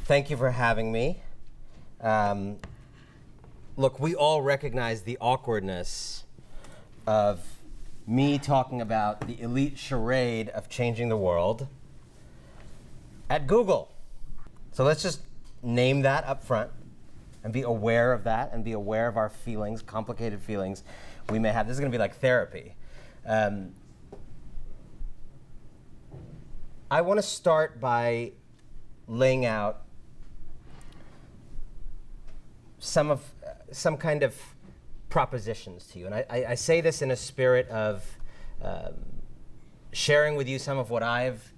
Thank you for having me. Look, we all recognize the awkwardness of me talking about the elite charade of changing the world at Google. So let's just name that up front and be aware of that and be aware of our feelings, complicated feelings we may have. This is going to be like therapy. I want to start by laying out some kind of propositions to you. And I say this in a spirit of sharing with you some of what I've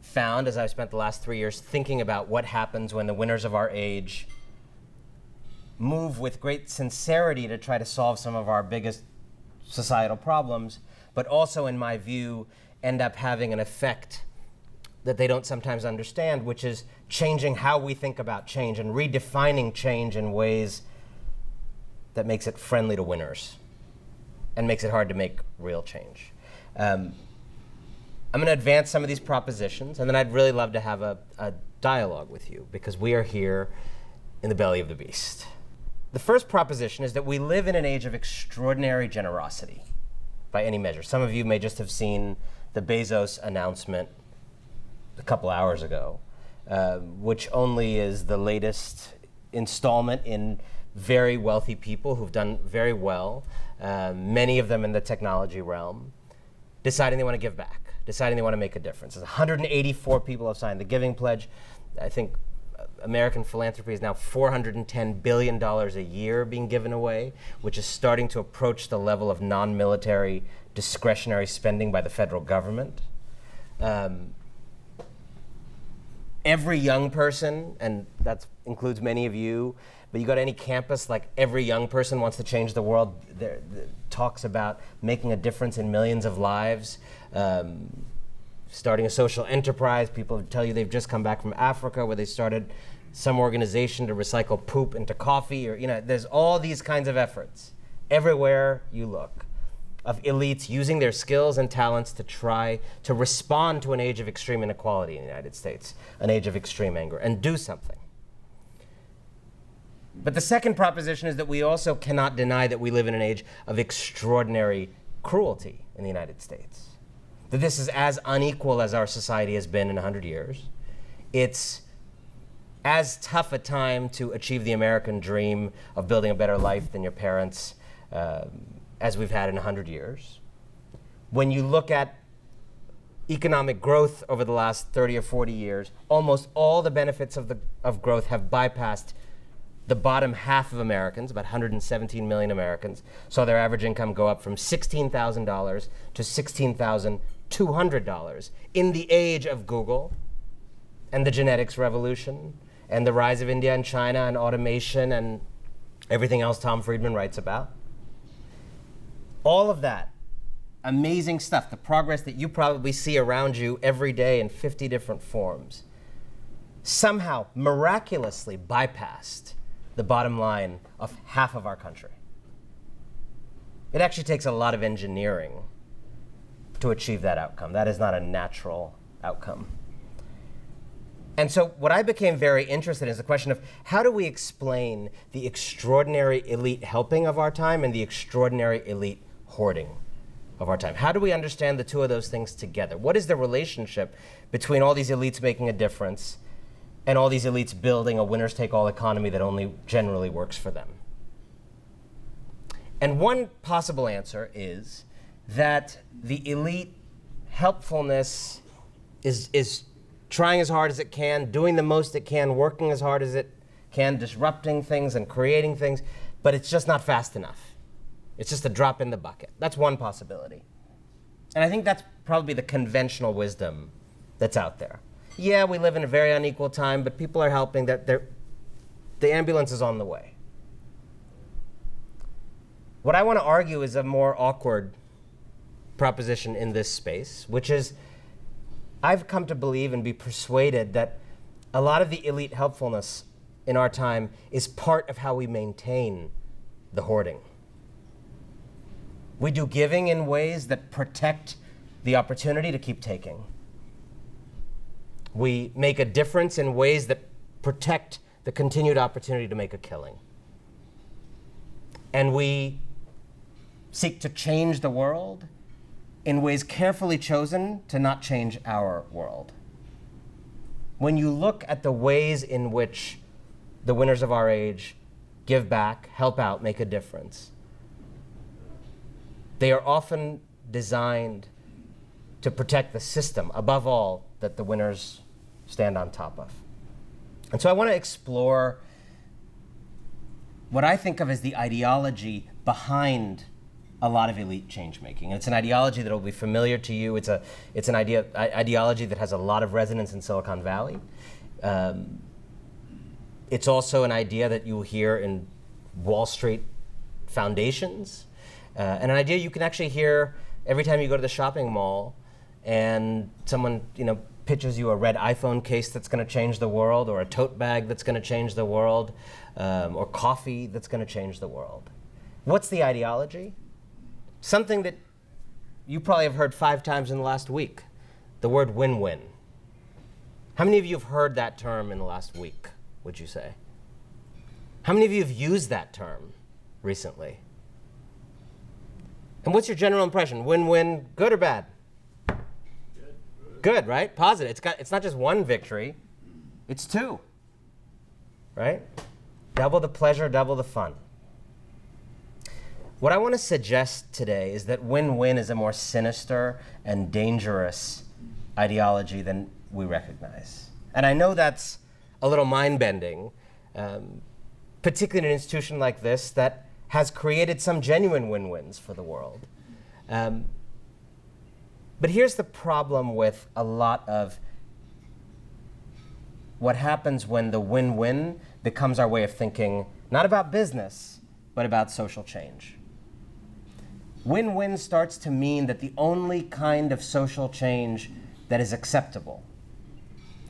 found as I've spent the last 3 years thinking about what happens when the winners of our age move with great sincerity to try to solve some of our biggest societal problems, but also, in my view, end up having an effect that they don't sometimes understand, which is changing how we think about change and redefining change in ways that makes it friendly to winners and makes it hard to make real change. I'm going to advance some of these propositions, and then I'd really love to have a dialogue with you, because we are here in the belly of the beast. The first proposition is that we live in an age of extraordinary generosity by any measure. Some of you may just have seen the Bezos announcement a couple hours ago, which only is the latest installment in very wealthy people who've done very well, many of them in the technology realm, deciding they want to give back, deciding they want to make a difference. 184 people have signed the Giving Pledge. I think American philanthropy is now $410 billion a year being given away, which is starting to approach the level of non-military discretionary spending by the federal government. Every young person, and that includes many of you, but you go to any campus, like every young person wants to change the world. There talks about making a difference in millions of lives, starting a social enterprise. People tell you they've just come back from Africa where they started some organization to recycle poop into coffee, or there's all these kinds of efforts everywhere you look, of elites using their skills and talents to try to respond to an age of extreme inequality in the United States, an age of extreme anger, and do something. But the second proposition is that we also cannot deny that we live in an age of extraordinary cruelty in the United States. That this is as unequal as our society has been in 100 years. It's as tough a time to achieve the American dream of building a better life than your parents as we've had in 100 years. When you look at economic growth over the last 30 or 40 years, almost all the benefits of growth have bypassed the bottom half of Americans. About 117 million Americans saw their average income go up from $16,000 to $16,200 in the age of Google and the genetics revolution and the rise of India and China and automation and everything else Tom Friedman writes about. All of that amazing stuff, the progress that you probably see around you every day in 50 different forms, somehow miraculously bypassed the bottom line of half of our country. It actually takes a lot of engineering to achieve that outcome. That is not a natural outcome. And so what I became very interested in is the question of how do we explain the extraordinary elite helping of our time and the extraordinary elite hoarding of our time? How do we understand the two of those things together? What is the relationship between all these elites making a difference and all these elites building a winners-take-all economy that only generally works for them? And one possible answer is that the elite helpfulness is trying as hard as it can, doing the most it can, working as hard as it can, disrupting things and creating things, but it's just not fast enough. It's just a drop in the bucket. That's one possibility. And I think that's probably the conventional wisdom that's out there. Yeah, we live in a very unequal time, but people are helping. The ambulance is on the way. What I want to argue is a more awkward proposition in this space, which is I've come to believe and be persuaded that a lot of the elite helpfulness in our time is part of how we maintain the hoarding. We do giving in ways that protect the opportunity to keep taking. We make a difference in ways that protect the continued opportunity to make a killing. And we seek to change the world in ways carefully chosen to not change our world. When you look at the ways in which the winners of our age give back, help out, make a difference, they are often designed to protect the system, above all, that the winners stand on top of. And so I want to explore what I think of as the ideology behind a lot of elite change-making. And it's an ideology that will be familiar to you. It's an ideology that has a lot of resonance in Silicon Valley. It's also an idea that you'll hear in Wall Street foundations, and an idea you can actually hear every time you go to the shopping mall and someone pitches you a red iPhone case that's going to change the world, or a tote bag that's going to change the world, or coffee that's going to change the world. What's the ideology? Something that you probably have heard 5 times in the last week, the word win-win. How many of you have heard that term in the last week, would you say? How many of you have used that term recently? And what's your general impression? Win-win, good or bad? Good, right? Positive. It's not just one victory, it's 2, right? Double the pleasure, double the fun. What I want to suggest today is that win-win is a more sinister and dangerous ideology than we recognize. And I know that's a little mind-bending, particularly in an institution like this that has created some genuine win-wins for the world. But here's the problem with a lot of what happens when the win-win becomes our way of thinking, not about business, but about social change. Win-win starts to mean that the only kind of social change that is acceptable,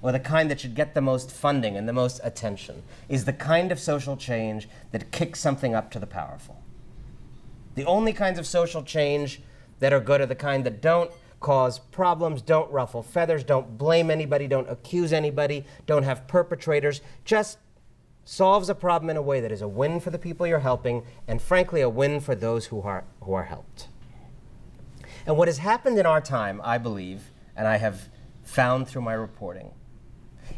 or the kind that should get the most funding and the most attention, is the kind of social change that kicks something up to the powerful. The only kinds of social change that are good are the kind that don't cause problems, don't ruffle feathers, don't blame anybody, don't accuse anybody, don't have perpetrators, just solves a problem in a way that is a win for the people you're helping, and frankly, a win for those who are helped. And what has happened in our time, I believe, and I have found through my reporting,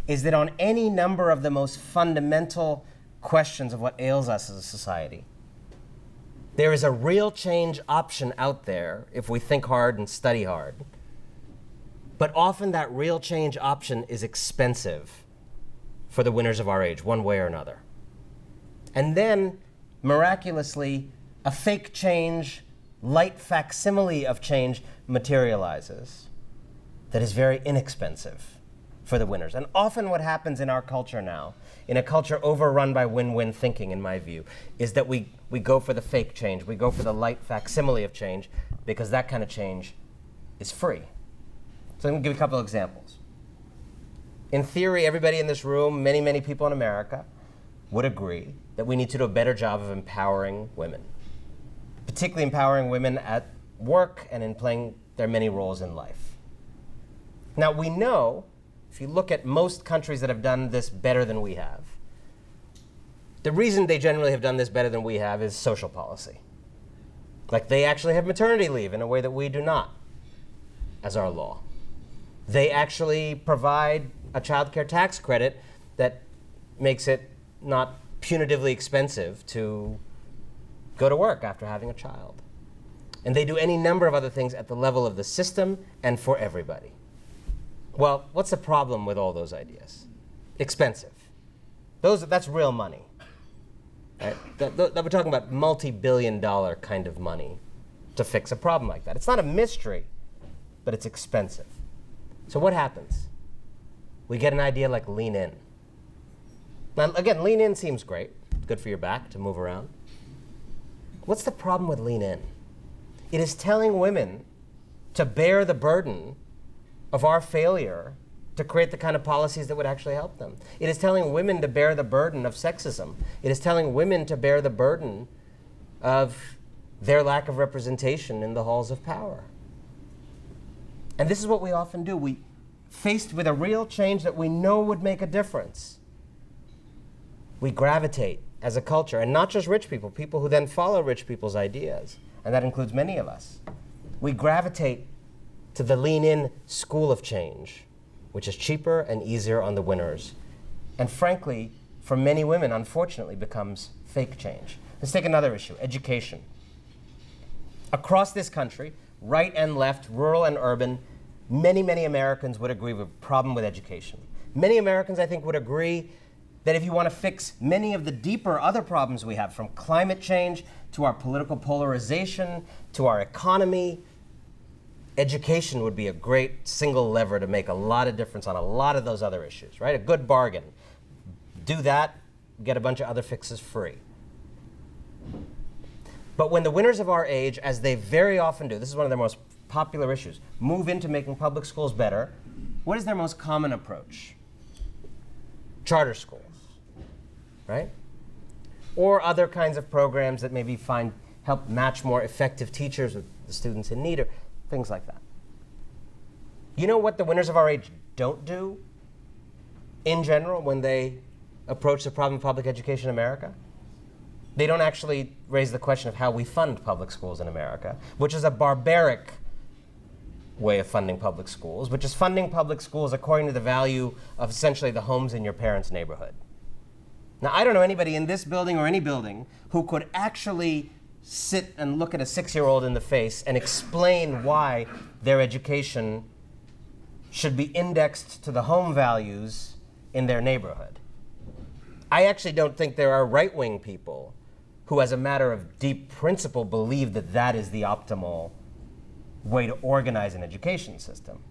is that on any number of the most fundamental questions of what ails us as a society, there is a real change option out there if we think hard and study hard. But often that real change option is expensive for the winners of our age, one way or another. And then, miraculously, a fake change, light facsimile of change materializes that is very inexpensive for the winners. And often what happens in our culture now, in a culture overrun by win-win thinking, in my view, is that we go for the fake change. We go for the light facsimile of change because that kind of change is free. So I'm going to give you a couple of examples. In theory, everybody in this room, many, many people in America, would agree that we need to do a better job of empowering women, particularly empowering women at work and in playing their many roles in life. Now, we know, if you look at most countries that have done this better than we have, the reason they generally have done this better than we have is social policy. Like, they actually have maternity leave in a way that we do not, as our law. They actually provide a child care tax credit that makes it not punitively expensive to go to work after having a child. And they do any number of other things at the level of the system and for everybody. Well, what's the problem with all those ideas? Expensive. That's real money. Right? We're talking about multi-billion-dollar kind of money to fix a problem like that. It's not a mystery, but it's expensive. So what happens? We get an idea like lean in. Now, again, lean in seems great. It's good for your back to move around. What's the problem with lean in? It is telling women to bear the burden of our failure to create the kind of policies that would actually help them. It is telling women to bear the burden of sexism. It is telling women to bear the burden of their lack of representation in the halls of power. And this is what we often do. We, faced with a real change that we know would make a difference, we gravitate as a culture, and not just rich people, people who then follow rich people's ideas, and that includes many of us. We gravitate to the lean-in school of change, which is cheaper and easier on the winners. And frankly, for many women, unfortunately, becomes fake change. Let's take another issue, education. Across this country, right and left, rural and urban, many, many Americans would agree with a problem with education. Many Americans, I think, would agree that if you want to fix many of the deeper other problems we have, from climate change to our political polarization to our economy, education would be a great single lever to make a lot of difference on a lot of those other issues, right? A good bargain. Do that, get a bunch of other fixes free. But when the winners of our age, as they very often do, this is one of their most popular issues, move into making public schools better, what is their most common approach? Charter schools, right? Or other kinds of programs that maybe help match more effective teachers with the students in need, or things like that. You know what the winners of our age don't do in general when they approach the problem of public education in America? They don't actually raise the question of how we fund public schools in America, which is a barbaric way of funding public schools, which is funding public schools according to the value of essentially the homes in your parents' neighborhood. Now, I don't know anybody in this building or any building who could actually sit and look at a 6-year-old in the face and explain why their education should be indexed to the home values in their neighborhood. I actually don't think there are right-wing people who, as a matter of deep principle, believe that that is the optimal way to organize an education system.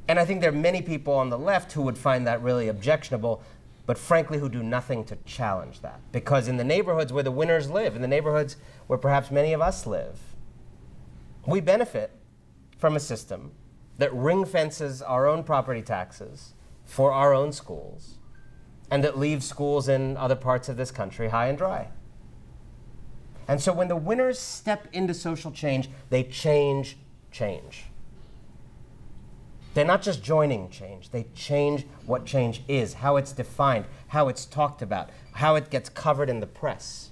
And I think there are many people on the left who would find that really objectionable, but frankly who do nothing to challenge that. Because in the neighborhoods where the winners live, in the neighborhoods where perhaps many of us live, we benefit from a system that ring fences our own property taxes for our own schools, and that leaves schools in other parts of this country high and dry. And so when the winners step into social change, they change change. They're not just joining change, they change what change is, how it's defined, how it's talked about, how it gets covered in the press.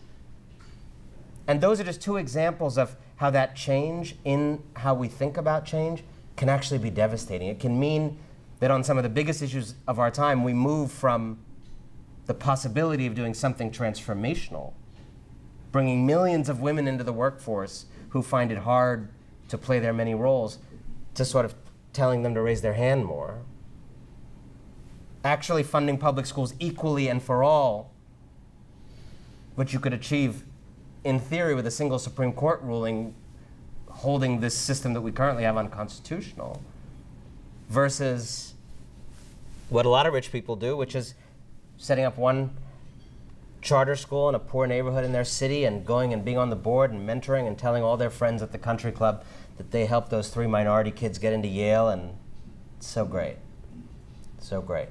And those are just two examples of how that change in how we think about change can actually be devastating. It can mean that on some of the biggest issues of our time, we move from the possibility of doing something transformational, bringing millions of women into the workforce who find it hard to play their many roles, to sort of telling them to raise their hand more. Actually funding public schools equally and for all, which you could achieve in theory with a single Supreme Court ruling holding this system that we currently have unconstitutional, versus what a lot of rich people do, which is setting up one charter school in a poor neighborhood in their city and going and being on the board and mentoring and telling all their friends at the country club that they helped those 3 minority kids get into Yale, and it's so great. So great.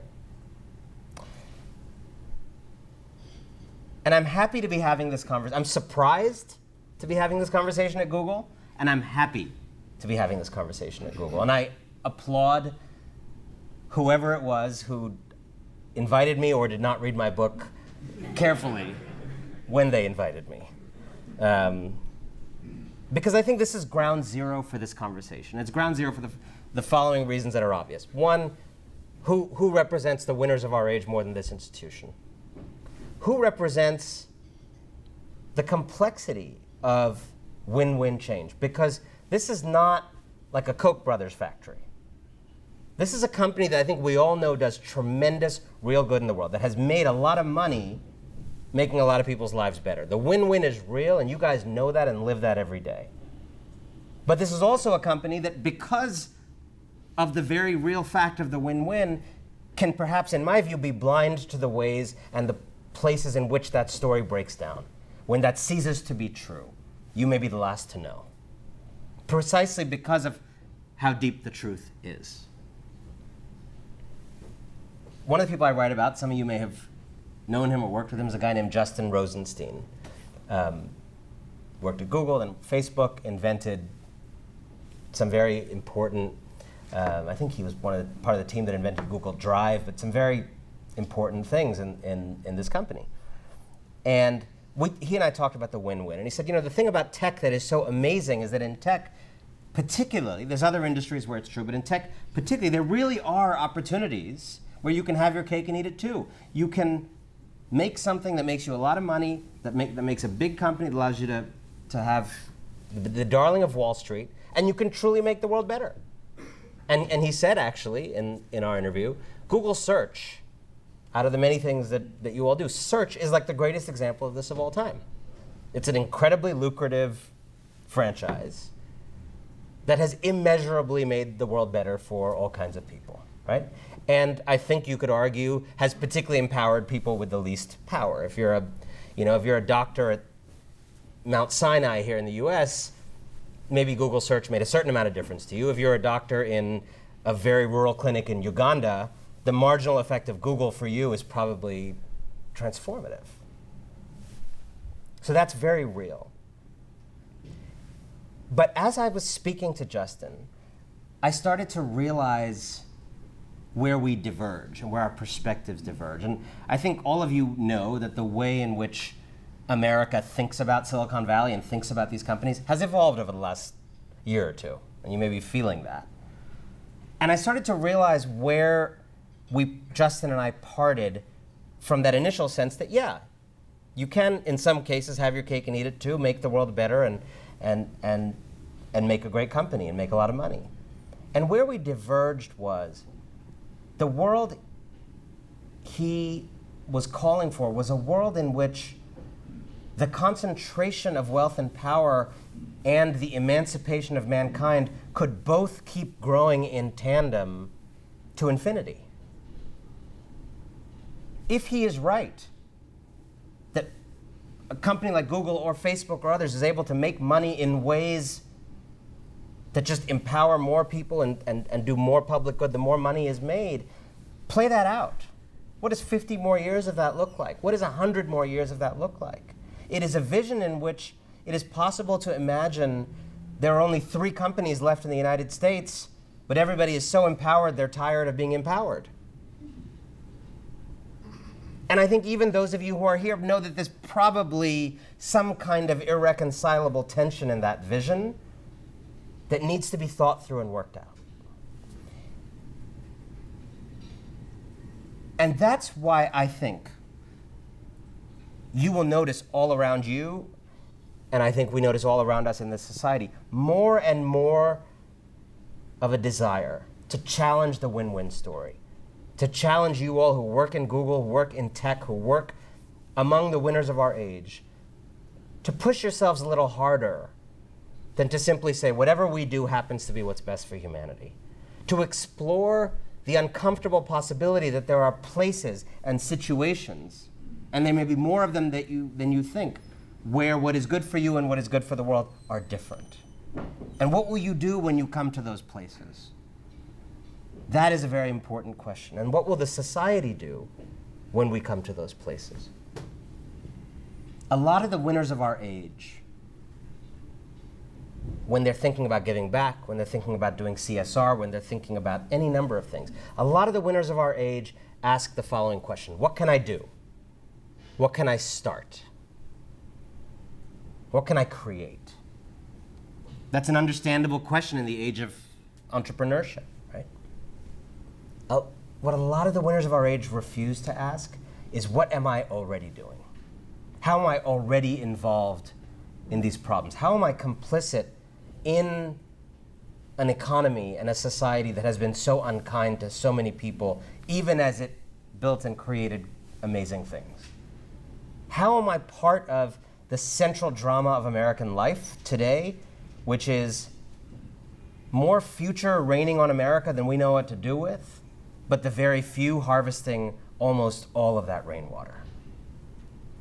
And I'm happy to be having this conversation. I'm surprised to be having this conversation at Google, and I'm happy to be having this conversation at Google. And I applaud whoever it was who invited me or did not read my book carefully when they invited me. Because I think this is ground zero for this conversation. It's ground zero for the following reasons that are obvious. One, who represents the winners of our age more than this institution? Who represents the complexity of win-win change? Because this is not like a Koch brothers factory. This is a company that I think we all know does tremendous real good in the world, that has made a lot of money making a lot of people's lives better. The win-win is real, and you guys know that and live that every day. But this is also a company that, because of the very real fact of the win-win, can perhaps, in my view, be blind to the ways and the places in which that story breaks down. When that ceases to be true, you may be the last to know. Precisely because of how deep the truth is. One of the people I write about, some of you may have known him or worked with him, is a guy named Justin Rosenstein. Worked at Google and Facebook, invented some very important, I think he was part of the team that invented Google Drive, but some very important things in this company. And he and I talked about the win-win. And he said, the thing about tech that is so amazing is that in tech, particularly, there's other industries where it's true, but in tech particularly, there really are opportunities where you can have your cake and eat it too. You can make something that makes you a lot of money, that makes a big company, that allows you to have the darling of Wall Street, and you can truly make the world better. And he said, actually, in our interview, Google search, out of the many things that you all do, search is like the greatest example of this of all time. It's an incredibly lucrative franchise that has immeasurably made the world better for all kinds of people, right? And I think you could argue has particularly empowered people with the least power. If you're a doctor at Mount Sinai here in the US, maybe Google search made a certain amount of difference to you. If you're a doctor in a very rural clinic in Uganda, the marginal effect of Google for you is probably transformative. So that's very real. But as I was speaking to Justin, I started to realize where we diverge and where our perspectives diverge. And I think all of you know that the way in which America thinks about Silicon Valley and thinks about these companies has evolved over the last year or two. And you may be feeling that. And I started to realize where Justin and I parted from that initial sense that, yeah, you can, in some cases, have your cake and eat it too, make the world better and make a great company and make a lot of money. And where we diverged was the world he was calling for was a world in which the concentration of wealth and power and the emancipation of mankind could both keep growing in tandem to infinity. If he is right, that a company like Google or Facebook or others is able to make money in ways that just empower more people and do more public good, the more money is made, play that out. What does 50 more years of that look like? What does 100 more years of that look like? It is a vision in which it is possible to imagine there are only 3 companies left in the United States, but everybody is so empowered they're tired of being empowered. And I think even those of you who are here know that there's probably some kind of irreconcilable tension in that vision that needs to be thought through and worked out. And that's why I think you will notice all around you, and I think we notice all around us in this society, more and more of a desire to challenge the win-win story, to challenge you all who work in Google, who work in tech, who work among the winners of our age, to push yourselves a little harder than to simply say whatever we do happens to be what's best for humanity. To explore the uncomfortable possibility that there are places and situations, and there may be more of them than you think, where what is good for you and what is good for the world are different. And what will you do when you come to those places? That is a very important question. And what will the society do when we come to those places? A lot of the winners of our age, when they're thinking about giving back, when they're thinking about doing CSR, when they're thinking about any number of things, a lot of the winners of our age ask the following question: what can I do? What can I start? What can I create? That's an understandable question in the age of entrepreneurship, right? What a lot of the winners of our age refuse to ask is, what am I already doing? How am I already involved in these problems? How am I complicit in an economy and a society that has been so unkind to so many people, even as it built and created amazing things? How am I part of the central drama of American life today, which is more future raining on America than we know what to do with, but the very few harvesting almost all of that rainwater?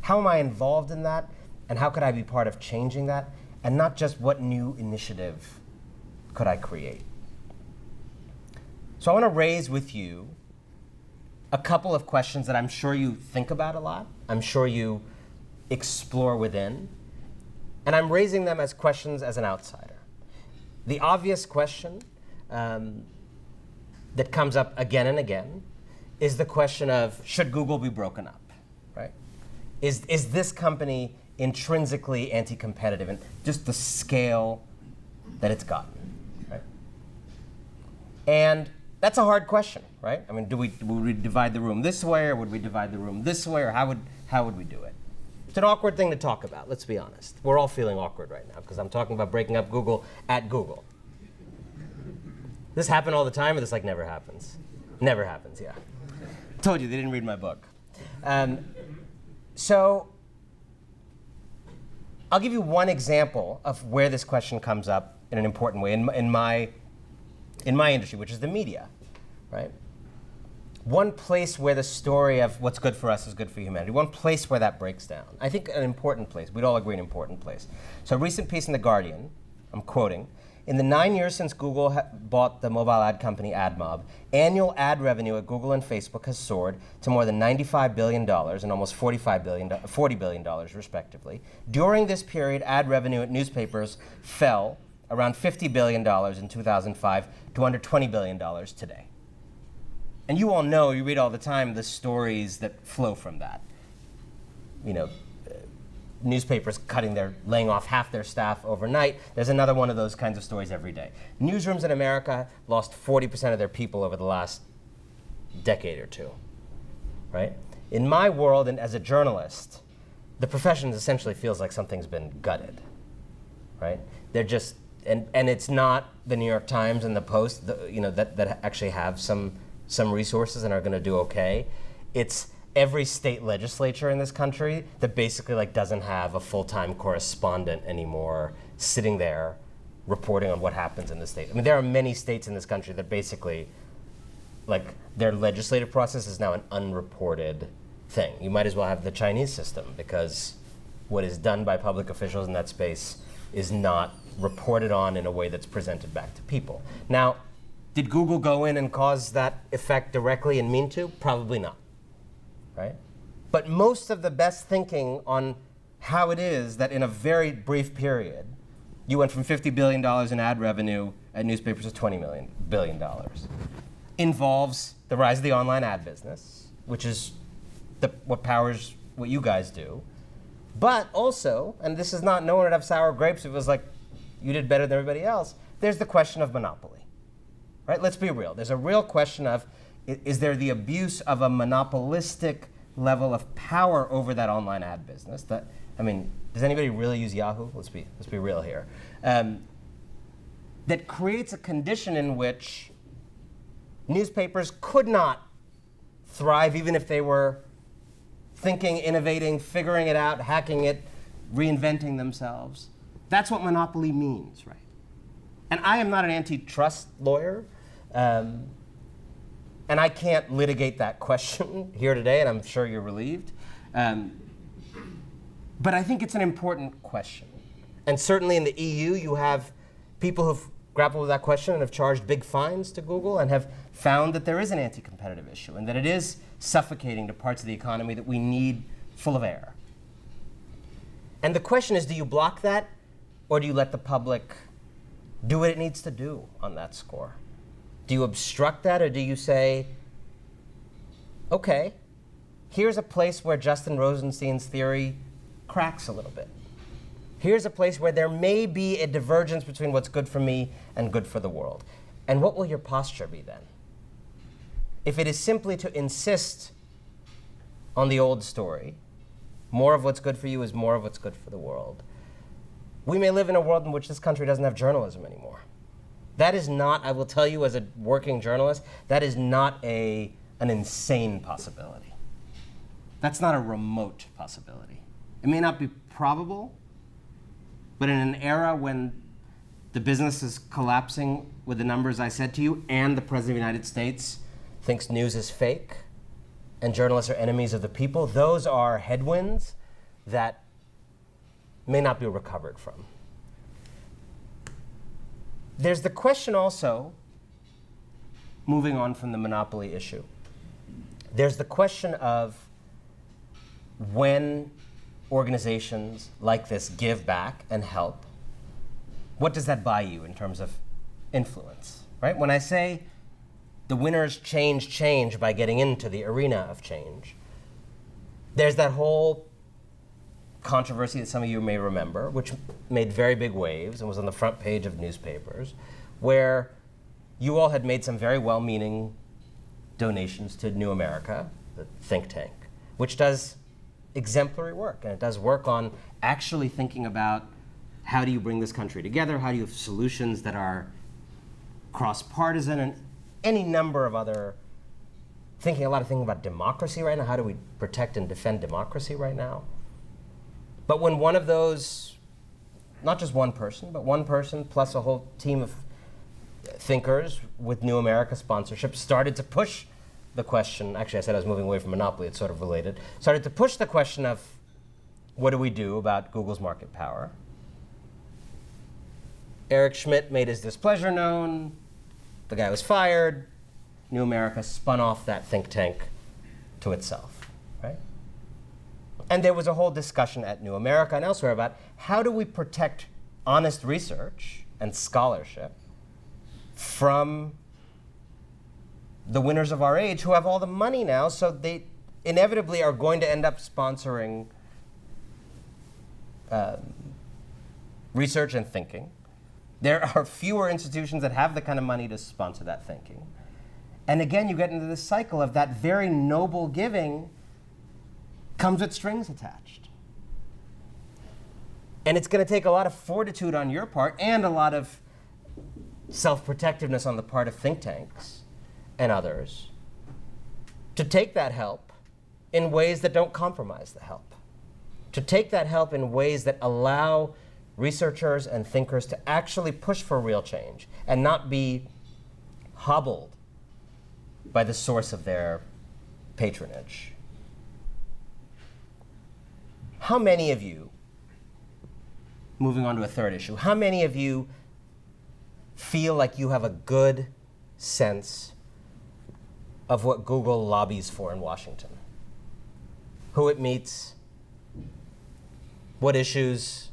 How am I involved in that, and how could I be part of changing that? And not just what new initiative could I create? So I want to raise with you a couple of questions that I'm sure you think about a lot, I'm sure you explore within, and I'm raising them as questions as an outsider. the obvious question that comes up again and again is the question of, should Google be broken up, right? Is this company intrinsically anti-competitive, and just the scale that it's gotten, right? And that's a hard question, right? I mean, would we divide the room this way, or would we divide the room this way, or how would we do it? It's an awkward thing to talk about, let's be honest. We're all feeling awkward right now because I'm talking about breaking up Google at Google. This happen all the time, or this like never happens? Never happens, yeah. Told you, they didn't read my book. So I'll give you one example of where this question comes up in an important way in my industry, which is the media, right? One place where the story of what's good for us is good for humanity, one place where that breaks down. I think an important place, we'd all agree an important place. So a recent piece in The Guardian, I'm quoting, in the 9 years since Google bought the mobile ad company AdMob, annual ad revenue at Google and Facebook has soared to more than $95 billion and almost $40 billion respectively. During this period, ad revenue at newspapers fell around $50 billion in 2005 to under $20 billion today. And you all know, you read all the time, the stories that flow from that. You know, newspapers laying off half their staff overnight. There's another one of those kinds of stories every day. Newsrooms in America lost 40% of their people over the last decade or two, right? In my world, and as a journalist, the profession essentially feels like something's been gutted, right? They're just, and it's not the New York Times and the Post, that actually have some resources and are going to do okay. It's every state legislature in this country that basically doesn't have a full-time correspondent anymore sitting there reporting on what happens in the state. I mean, there are many states in this country that basically, their legislative process is now an unreported thing. You might as well have the Chinese system, because what is done by public officials in that space is not reported on in a way that's presented back to people. Now, did Google go in and cause that effect directly and mean to? Probably not, right? But most of the best thinking on how it is that in a very brief period, you went from $50 billion in ad revenue at newspapers to $20 billion involves the rise of the online ad business, which is what powers what you guys do. But also, and this is not, no one would have sour grapes if it was like you did better than everybody else, there's the question of monopoly. Right? Let's be real. There's a real question of, is there the abuse of a monopolistic level of power over that online ad business? Does anybody really use Yahoo? Let's be real here. That creates a condition in which newspapers could not thrive even if they were thinking, innovating, figuring it out, hacking it, reinventing themselves. That's what monopoly means, right? And I am not an antitrust lawyer, and I can't litigate that question here today, and I'm sure you're relieved. But I think it's an important question. And certainly in the EU, you have people who've grappled with that question and have charged big fines to Google and have found that there is an anti-competitive issue and that it is suffocating to parts of the economy that we need full of air. And the question is, do you block that, or do you let the public do what it needs to do on that score? Do you obstruct that, or do you say, okay, here's a place where Justin Rosenstein's theory cracks a little bit. Here's a place where there may be a divergence between what's good for me and good for the world. And what will your posture be then? If it is simply to insist on the old story, more of what's good for you is more of what's good for the world, we may live in a world in which this country doesn't have journalism anymore. That is not, I will tell you as a working journalist, that is not an insane possibility. That's not a remote possibility. It may not be probable, but in an era when the business is collapsing with the numbers I said to you, and the President of the United States thinks news is fake, and journalists are enemies of the people, those are headwinds that may not be recovered from. There's the question also, moving on from the monopoly issue, there's the question of when organizations like this give back and help, what does that buy you in terms of influence, right? When I say the winners change by getting into the arena of change, there's that whole controversy that some of you may remember, which made very big waves and was on the front page of newspapers, where you all had made some very well-meaning donations to New America, the think tank, which does exemplary work, and it does work on actually thinking about how do you bring this country together, how do you have solutions that are cross-partisan, and any number of other, thinking about democracy right now, how do we protect and defend democracy right now? But when one of those, not just one person, but one person plus a whole team of thinkers with New America sponsorship started to push the question, actually I said I was moving away from monopoly, it's sort of related, started to push the question of what do we do about Google's market power? Eric Schmidt made his displeasure known, the guy was fired, New America spun off that think tank to itself, right? And there was a whole discussion at New America and elsewhere about how do we protect honest research and scholarship from the winners of our age who have all the money now, so they inevitably are going to end up sponsoring research and thinking. There are fewer institutions that have the kind of money to sponsor that thinking. And again, you get into this cycle of that very noble giving comes with strings attached. And it's going to take a lot of fortitude on your part and a lot of self-protectiveness on the part of think tanks and others to take that help in ways that don't compromise the help. To take that help in ways that allow researchers and thinkers to actually push for real change and not be hobbled by the source of their patronage. How many of you, moving on to a third issue, how many of you feel like you have a good sense of what Google lobbies for in Washington? Who it meets, what issues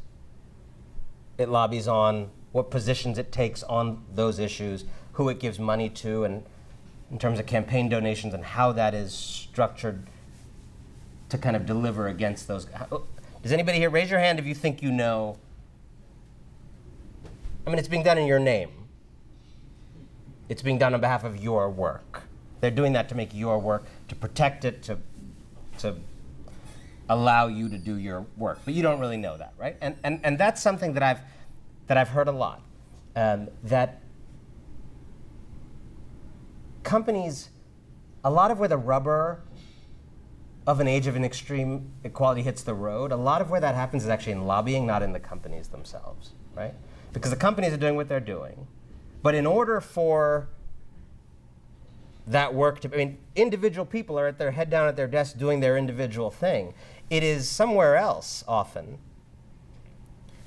it lobbies on, what positions it takes on those issues, who it gives money to, and in terms of campaign donations and how that is structured to kind of deliver against those. Does anybody here, raise your hand if you think you know? I mean, it's being done in your name. It's being done on behalf of your work. They're doing that to make your work, to protect it, to allow you to do your work. But you don't really know that, right? And that's something that I've heard a lot. That companies, a lot of where the rubber of an age of an extreme equality hits the road, a lot of where that happens is actually in lobbying, not in the companies themselves, right? Because the companies are doing what they're doing. But in order for that work to, I mean, individual people are at their head down at their desk doing their individual thing. It is somewhere else often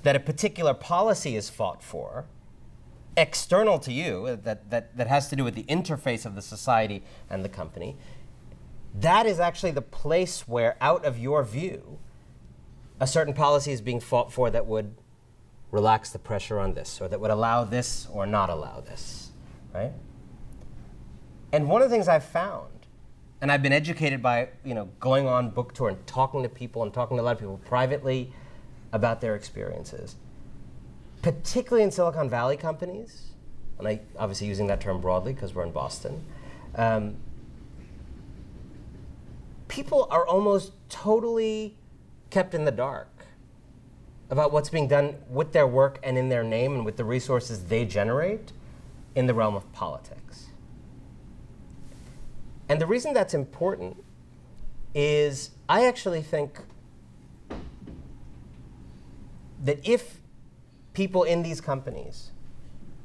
that a particular policy is fought for, external to you, that has to do with the interface of the society and the company. That is actually the place where, out of your view, a certain policy is being fought for that would relax the pressure on this, or that would allow this or not allow this, right? And one of the things I've found, and I've been educated by going on book tour and talking to people and talking to a lot of people privately about their experiences, particularly in Silicon Valley companies, and I obviously using that term broadly because we're in Boston, people are almost totally kept in the dark about what's being done with their work and in their name and with the resources they generate in the realm of politics. And the reason that's important is I actually think that if people in these companies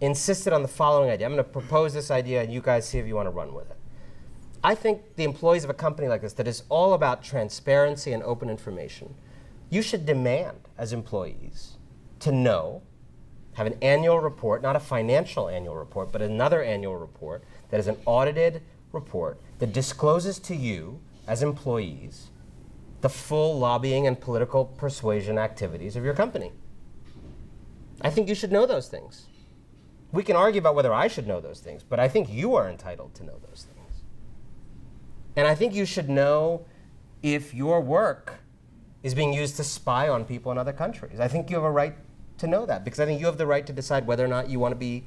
insisted on the following idea, I'm going to propose this idea and you guys see if you want to run with it. I think the employees of a company like this that is all about transparency and open information, you should demand as employees to know, have an annual report, not a financial annual report, but another annual report that is an audited report that discloses to you as employees the full lobbying and political persuasion activities of your company. I think you should know those things. We can argue about whether I should know those things, but I think you are entitled to know those things. And I think you should know if your work is being used to spy on people in other countries. I think you have a right to know that, because I think you have the right to decide whether or not you want to be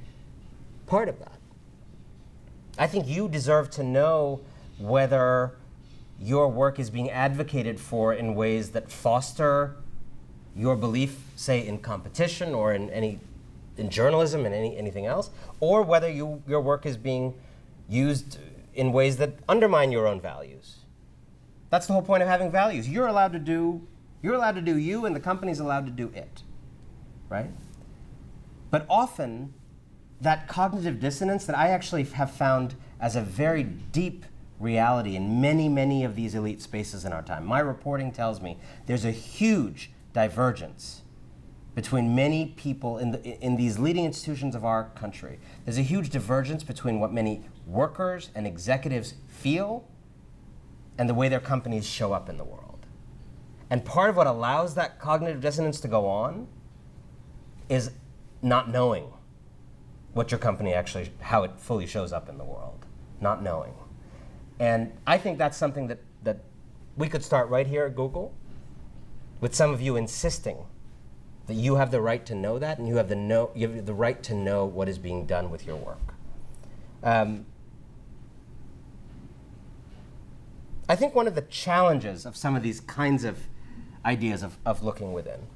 part of that. I think you deserve to know whether your work is being advocated for in ways that foster your belief, say, in competition or in journalism and anything else, or whether your work is being used in ways that undermine your own values. That's the whole point of having values. You're allowed to do you, and the company's allowed to do it, right? But often, that cognitive dissonance that I actually have found as a very deep reality in many, many of these elite spaces in our time. My reporting tells me there's a huge divergence between many people in these leading institutions of our country. There's a huge divergence between what many workers and executives feel and the way their companies show up in the world. And part of what allows that cognitive dissonance to go on is not knowing what your company actually, how it fully shows up in the world, not knowing. And I think that's something that we could start right here at Google, with some of you insisting that you have the right to know that, and you have the right to know what is being done with your work. I think one of the challenges of some of these kinds of ideas of looking within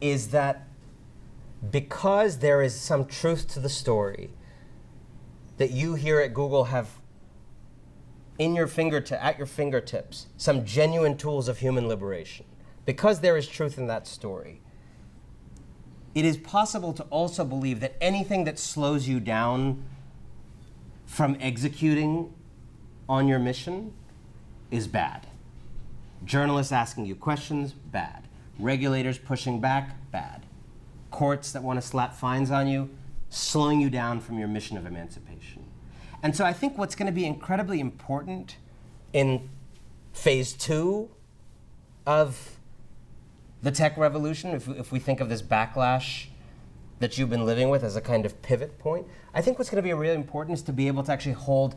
is that because there is some truth to the story that you here at Google have at your fingertips some genuine tools of human liberation, because there is truth in that story, it is possible to also believe that anything that slows you down from executing on your mission is bad. Journalists asking you questions, bad. Regulators pushing back, bad. Courts that want to slap fines on you, slowing you down from your mission of emancipation. And so I think what's going to be incredibly important in phase 2 of the tech revolution, if we think of this backlash that you've been living with as a kind of pivot point, I think what's going to be really important is to be able to actually hold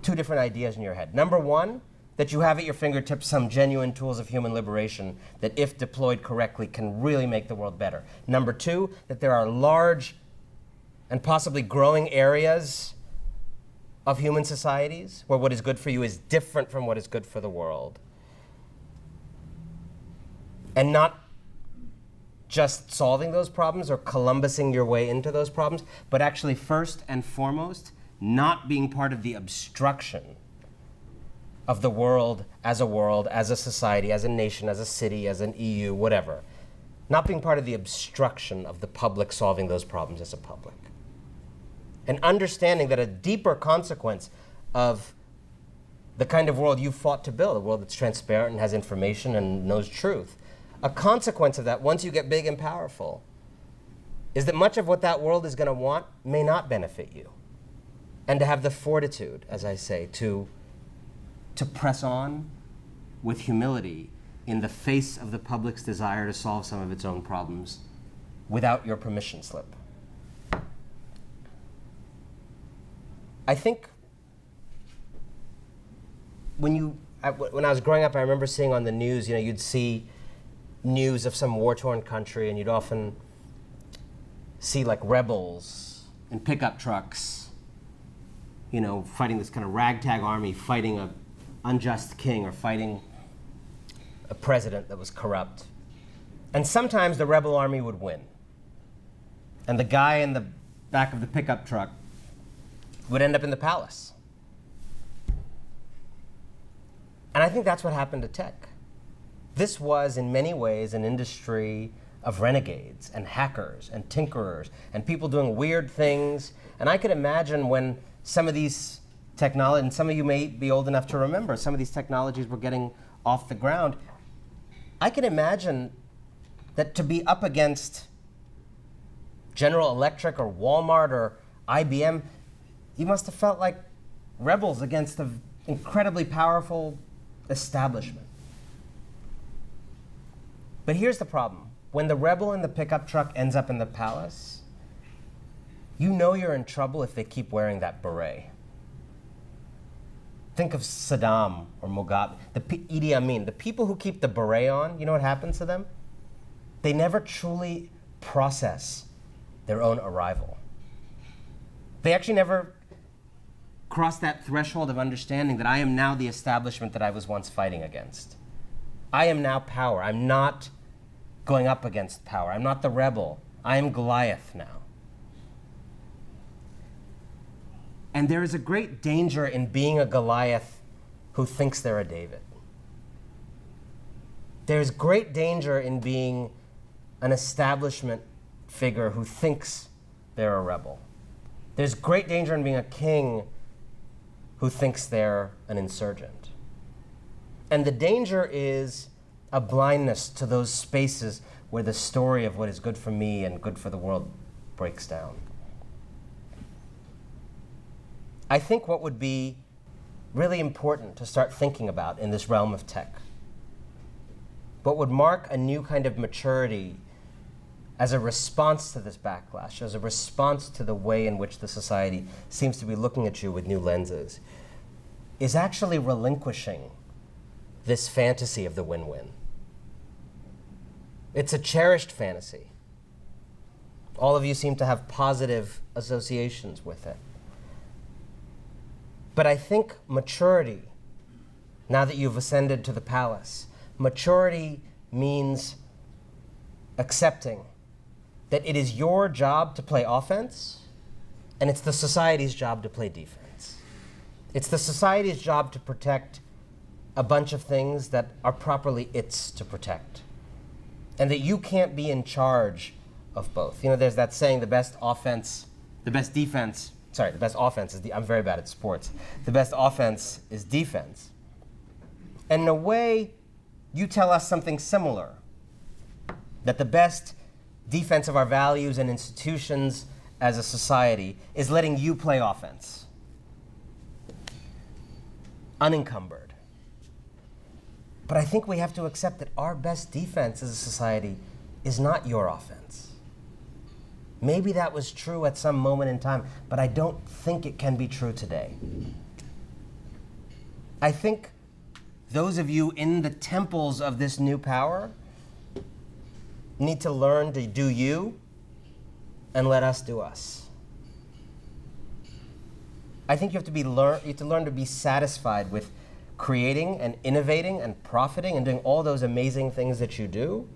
2 different ideas in your head. Number one, that you have at your fingertips some genuine tools of human liberation that, if deployed correctly, can really make the world better. Number 2, that there are large and possibly growing areas of human societies where what is good for you is different from what is good for the world. And not just solving those problems or Columbusing your way into those problems, but actually first and foremost, not being part of the obstruction of the world, as a society, as a nation, as a city, as an EU, whatever. Not being part of the obstruction of the public solving those problems as a public. And understanding that a deeper consequence of the kind of world you fought to build, a world that's transparent and has information and knows truth, a consequence of that, once you get big and powerful, is that much of what that world is going to want may not benefit you. And to have the fortitude, as I say, to press on with humility in the face of the public's desire to solve some of its own problems without your permission slip. I think when I was growing up, I remember seeing on the news, you'd see news of some war-torn country, and you'd often see like rebels in pickup trucks, fighting this kind of ragtag army, fighting a unjust king or fighting a president that was corrupt. And sometimes the rebel army would win. And the guy in the back of the pickup truck would end up in the palace. And I think that's what happened to tech. This was, in many ways, an industry of renegades and hackers and tinkerers and people doing weird things. And I could imagine when some of these technology, and some of you may be old enough to remember, some of these technologies were getting off the ground. I can imagine that to be up against General Electric or Walmart or IBM, you must have felt like rebels against an incredibly powerful establishment. But here's the problem. when the rebel in the pickup truck ends up in the palace, you know you're in trouble if they keep wearing that beret. Think of Saddam or Mugabe, Idi Amin. The people who keep the beret on, you know what happens to them? They never truly process their own arrival. They actually never cross that threshold of understanding that I am now the establishment that I was once fighting against. I am now power. I'm not going up against power. I'm not the rebel. I am Goliath now. And there is a great danger in being a Goliath who thinks they're a David. There's great danger in being an establishment figure who thinks they're a rebel. There's great danger in being a king who thinks they're an insurgent. And the danger is a blindness to those spaces where the story of what is good for me and good for the world breaks down. I think what would be really important to start thinking about in this realm of tech, what would mark a new kind of maturity as a response to this backlash, as a response to the way in which the society seems to be looking at you with new lenses, is actually relinquishing this fantasy of the win-win. It's a cherished fantasy. All of you seem to have positive associations with it. But I think maturity, now that you've ascended to the palace, maturity means accepting that it is your job to play offense, and it's the society's job to play defense. It's the society's job to protect a bunch of things that are properly its to protect. And that you can't be in charge of both. You know, there's that saying, the best offense is I'm very bad at sports. The best offense is defense. And in a way, you tell us something similar, that the best defense of our values and institutions as a society is letting you play offense, unencumbered. But I think we have to accept that our best defense as a society is not your offense. Maybe that was true at some moment in time, but I don't think it can be true today. I think those of you in the temples of this new power need to learn to do you and let us do us. I think you have to learn to be satisfied with creating and innovating and profiting and doing all those amazing things that you do.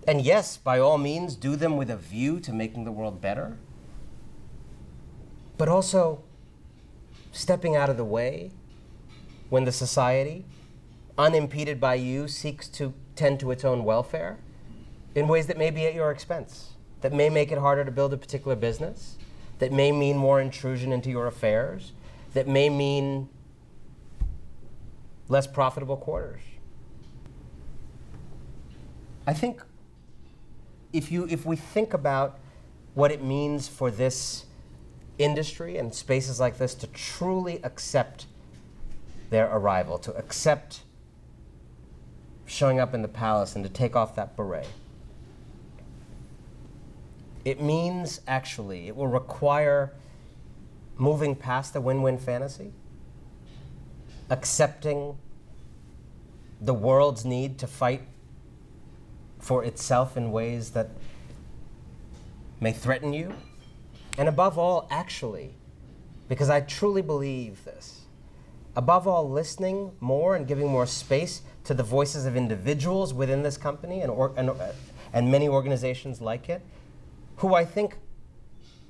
And yes, by all means, do them with a view to making the world better. But also stepping out of the way when the society, unimpeded by you, seeks to tend to its own welfare in ways that may be at your expense, that may make it harder to build a particular business, that may mean more intrusion into your affairs, that may mean less profitable quarters. I think if we think about what it means for this industry and spaces like this to truly accept their arrival, to accept showing up in the palace and to take off that beret, it means actually, it will require moving past the win-win fantasy, accepting the world's need to fight for itself in ways that may threaten you. And above all, actually, because I truly believe this, above all, listening more and giving more space to the voices of individuals within this company and many organizations like it, who I think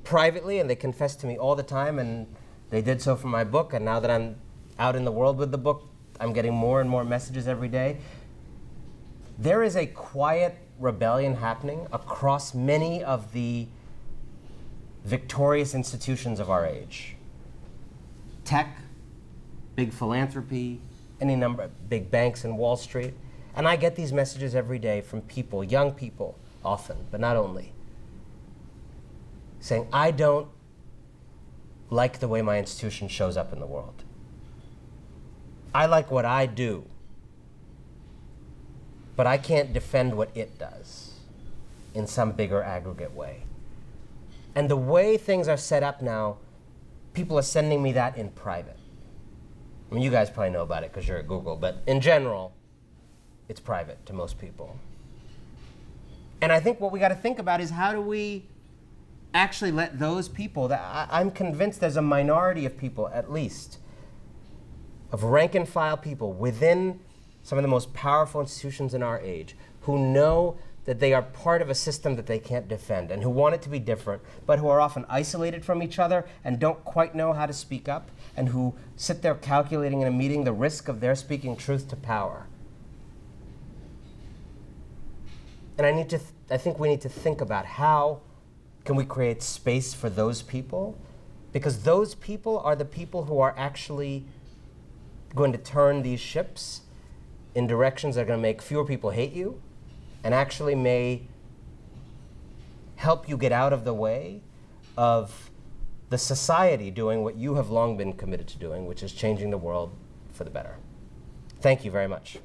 privately, and they confess to me all the time, and they did so for my book, and now that I'm out in the world with the book, I'm getting more and more messages every day. There is a quiet rebellion happening across many of the victorious institutions of our age. Tech, big philanthropy, any number of big banks and Wall Street. And I get these messages every day from people, young people often, but not only, saying, I don't like the way my institution shows up in the world. I like what I do. but I can't defend what it does in some bigger aggregate way. And the way things are set up now, people are sending me that in private. I mean, you guys probably know about it because you're at Google, but in general, it's private to most people. And I think what we got to think about is how do we actually let those people, that I'm convinced there's a minority of people, at least, of rank and file people within some of the most powerful institutions in our age who know that they are part of a system that they can't defend and who want it to be different, but who are often isolated from each other and don't quite know how to speak up, and who sit there calculating in a meeting the risk of their speaking truth to power. And I think we need to think about how can we create space for those people, because those people are the people who are actually going to turn these ships in directions that are going to make fewer people hate you and actually may help you get out of the way of the society doing what you have long been committed to doing, which is changing the world for the better. Thank you very much.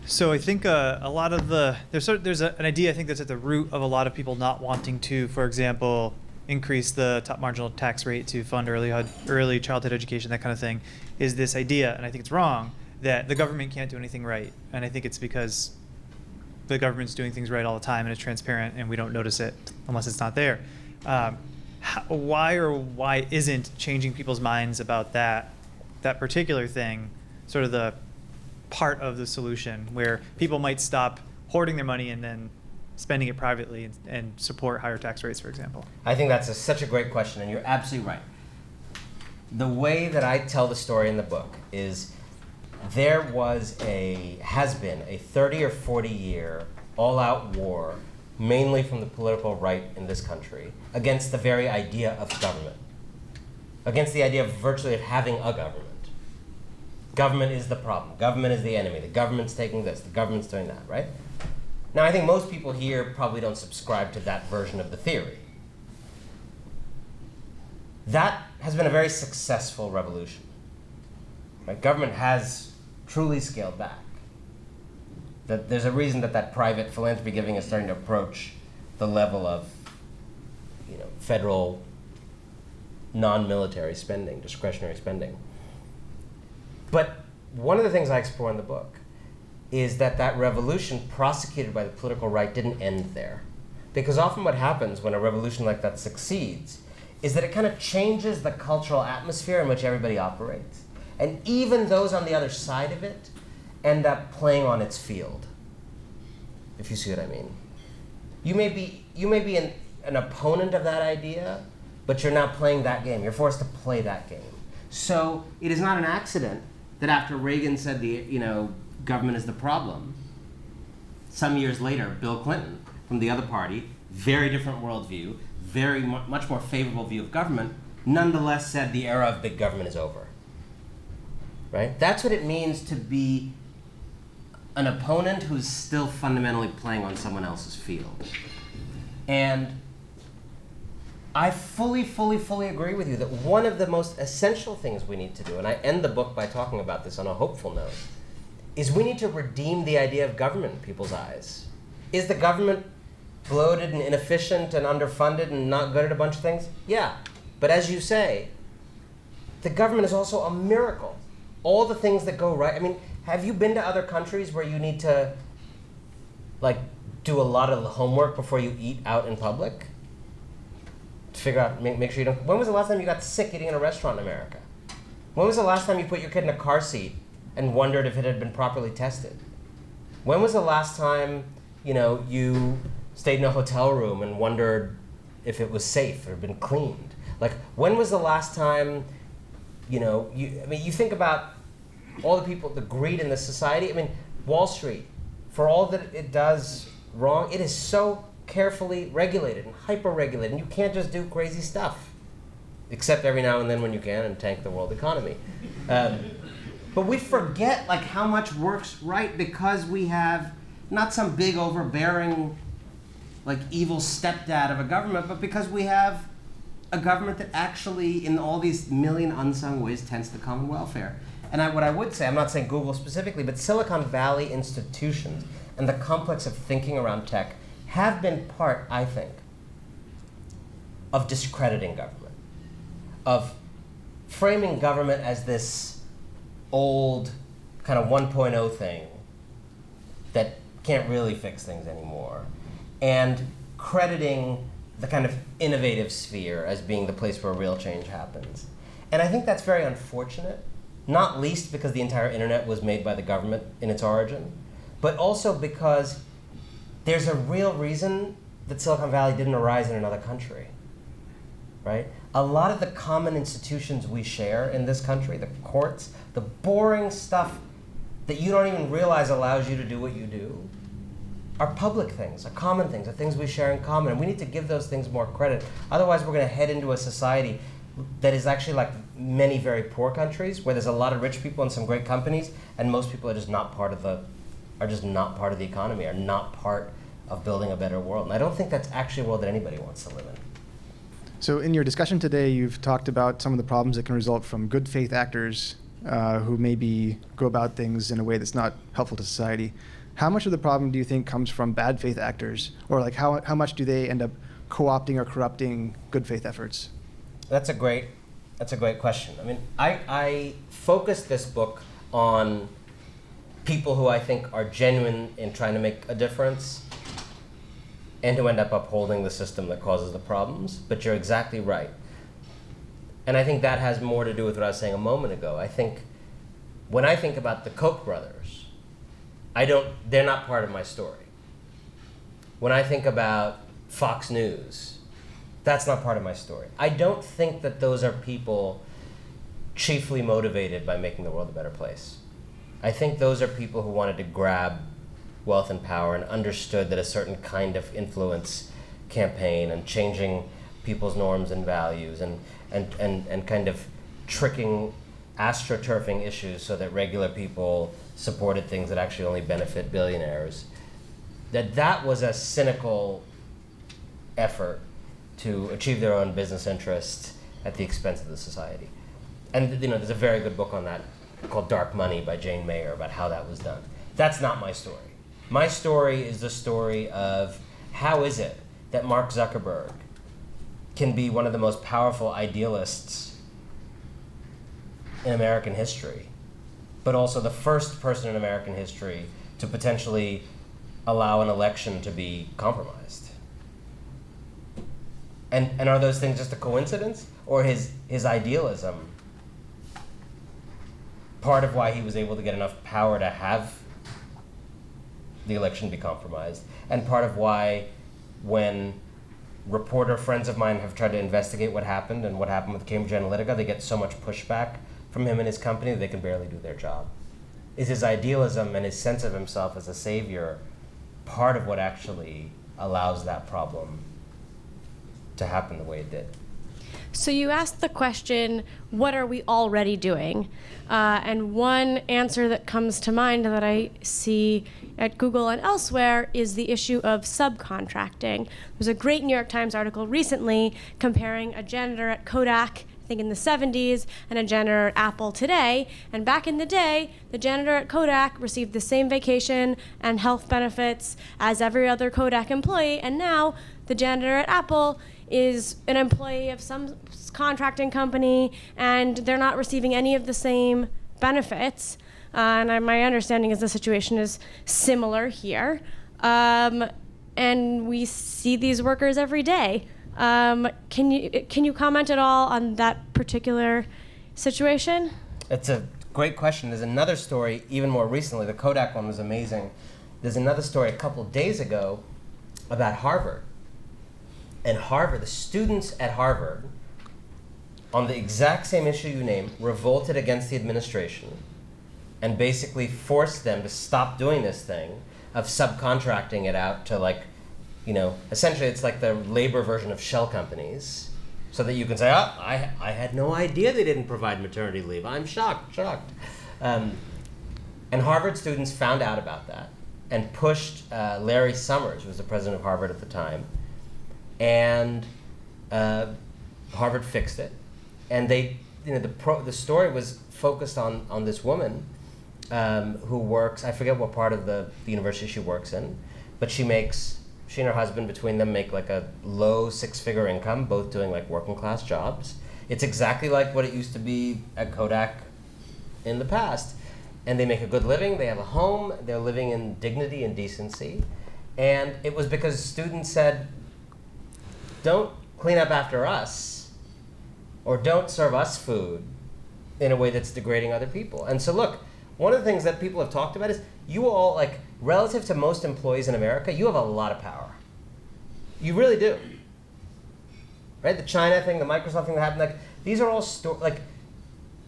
So I think a lot of there's an idea I think that's at the root of a lot of people not wanting to, for example, increase the top marginal tax rate to fund early childhood education, that kind of thing, is this idea, and I think it's wrong, that the government can't do anything right. And I think it's because the government's doing things right all the time and it's transparent and we don't notice it unless it's not there. Why isn't changing people's minds about that particular thing sort of the part of the solution where people might stop hoarding their money and then spending it privately and support higher tax rates, for example? I think that's such a great question, and you're absolutely right. The way that I tell the story in the book is there has been a 30 or 40 year all-out war, mainly from the political right in this country, against the very idea of government, against the idea of virtually of having a government. Government is the problem. Government is the enemy. The government's taking this. The government's doing that, right? Now, I think most people here probably don't subscribe to that version of the theory. That has been a very successful revolution. Right? Government has truly scaled back. There's a reason that private philanthropy giving is starting to approach the level of, federal non-military spending, discretionary spending. But one of the things I explore in the book is that revolution prosecuted by the political right didn't end there. Because often what happens when a revolution like that succeeds is that it kind of changes the cultural atmosphere in which everybody operates. And even those on the other side of it end up playing on its field, if you see what I mean. You may be an opponent of that idea, but you're not playing that game. You're forced to play that game. So it is not an accident that after Reagan said government is the problem, some years later, Bill Clinton from the other party, very different worldview, very much more favorable view of government, nonetheless said the era of big government is over. Right? That's what it means to be an opponent who's still fundamentally playing on someone else's field. And I fully agree with you that one of the most essential things we need to do, and I end the book by talking about this on a hopeful note, is we need to redeem the idea of government in people's eyes. Is the government bloated and inefficient and underfunded and not good at a bunch of things? Yeah, but as you say, the government is also a miracle. All the things that go right. I mean, have you been to other countries where you need to do a lot of homework before you eat out in public? To figure out, make sure you don't. When was the last time you got sick eating in a restaurant in America? When was the last time you put your kid in a car seat and wondered if it had been properly tested? When was the last time, you stayed in a hotel room and wondered if it was safe or had been cleaned? When was the last time, you think about all the people, the greed in this society. Wall Street, for all that it does wrong, it is so carefully regulated and hyper-regulated, and you can't just do crazy stuff, except every now and then when you can and tank the world economy. But we forget how much works right because we have not some big overbearing evil stepdad of a government, but because we have a government that actually, in all these million unsung ways, tends to common welfare. And what I would say, I'm not saying Google specifically, but Silicon Valley institutions and the complex of thinking around tech have been part, I think, of discrediting government, of framing government as this old kind of 1.0 thing that can't really fix things anymore, and crediting the kind of innovative sphere as being the place where real change happens. And I think that's very unfortunate, not least because the entire internet was made by the government in its origin, but also because there's a real reason that Silicon Valley didn't arise in another country, right? A lot of the common institutions we share in this country, the courts, the boring stuff that you don't even realize allows you to do what you do, are public things, are common things, are things we share in common, and we need to give those things more credit. Otherwise, we're going to head into a society that is actually like many very poor countries, where there's a lot of rich people and some great companies, and most people are just not part of the economy, are not part of building a better world. And I don't think that's actually a world that anybody wants to live in. So in your discussion today, you've talked about some of the problems that can result from good faith actors who maybe go about things in a way that's not helpful to society. How much of the problem do you think comes from bad faith actors? Or like how much do they end up co-opting or corrupting good faith efforts? That's a great question. I mean, I focused this book on people who I think are genuine in trying to make a difference and who end up upholding the system that causes the problems. But you're exactly right. And I think that has more to do with what I was saying a moment ago. I think when I think about the Koch brothers, they're not part of my story. When I think about Fox News, that's not part of my story. I don't think that those are people chiefly motivated by making the world a better place. I think those are people who wanted to grab wealth and power and understood that a certain kind of influence campaign and changing people's norms and values and kind of tricking, astroturfing issues so that regular people supported things that actually only benefit billionaires, that was a cynical effort to achieve their own business interests at the expense of the society. And there's a very good book on that called Dark Money by Jane Mayer about how that was done. That's not my story. My story is the story of how is it that Mark Zuckerberg can be one of the most powerful idealists in American history, but also the first person in American history to potentially allow an election to be compromised. And are those things just a coincidence, or his idealism part of why he was able to get enough power to have the election be compromised, and part of why when reporter friends of mine have tried to investigate what happened and what happened with Cambridge Analytica, they get so much pushback from him and his company that they can barely do their job? Is his idealism and his sense of himself as a savior part of what actually allows that problem to happen the way it did? So you asked the question, what are we already doing? And one answer that comes to mind that I see at Google and elsewhere is the issue of subcontracting. There's a great New York Times article recently comparing a janitor at Kodak, I think in the 70s, and a janitor at Apple today. And back in the day, the janitor at Kodak received the same vacation and health benefits as every other Kodak employee, and now the janitor at Apple is an employee of some contracting company, and they're not receiving any of the same benefits. And my understanding is the situation is similar here. And we see these workers every day. Can you comment at all on that particular situation? It's a great question. There's another story even more recently. The Kodak one was amazing. There's another story a couple days ago about Harvard. And Harvard, the students at Harvard, on the exact same issue you named, revolted against the administration and basically forced them to stop doing this thing of subcontracting it out to essentially it's like the labor version of shell companies, so that you can say, oh, I had no idea they didn't provide maternity leave. I'm shocked. And Harvard students found out about that and pushed Larry Summers, who was the president of Harvard at the time, and Harvard fixed it, and they, the story was focused on this woman who works. I forget what part of the university she works in, but she and her husband between them make like a low 6-figure income, both doing like working class jobs. It's exactly like what it used to be at Kodak in the past. And they make a good living, they have a home, they're living in dignity and decency. And it was because students said, don't clean up after us, or don't serve us food in a way that's degrading other people. And so look, one of the things that people have talked about is you all, like, relative to most employees in America, you have a lot of power. You really do. Right? The China thing, the Microsoft thing that happened, like, these are all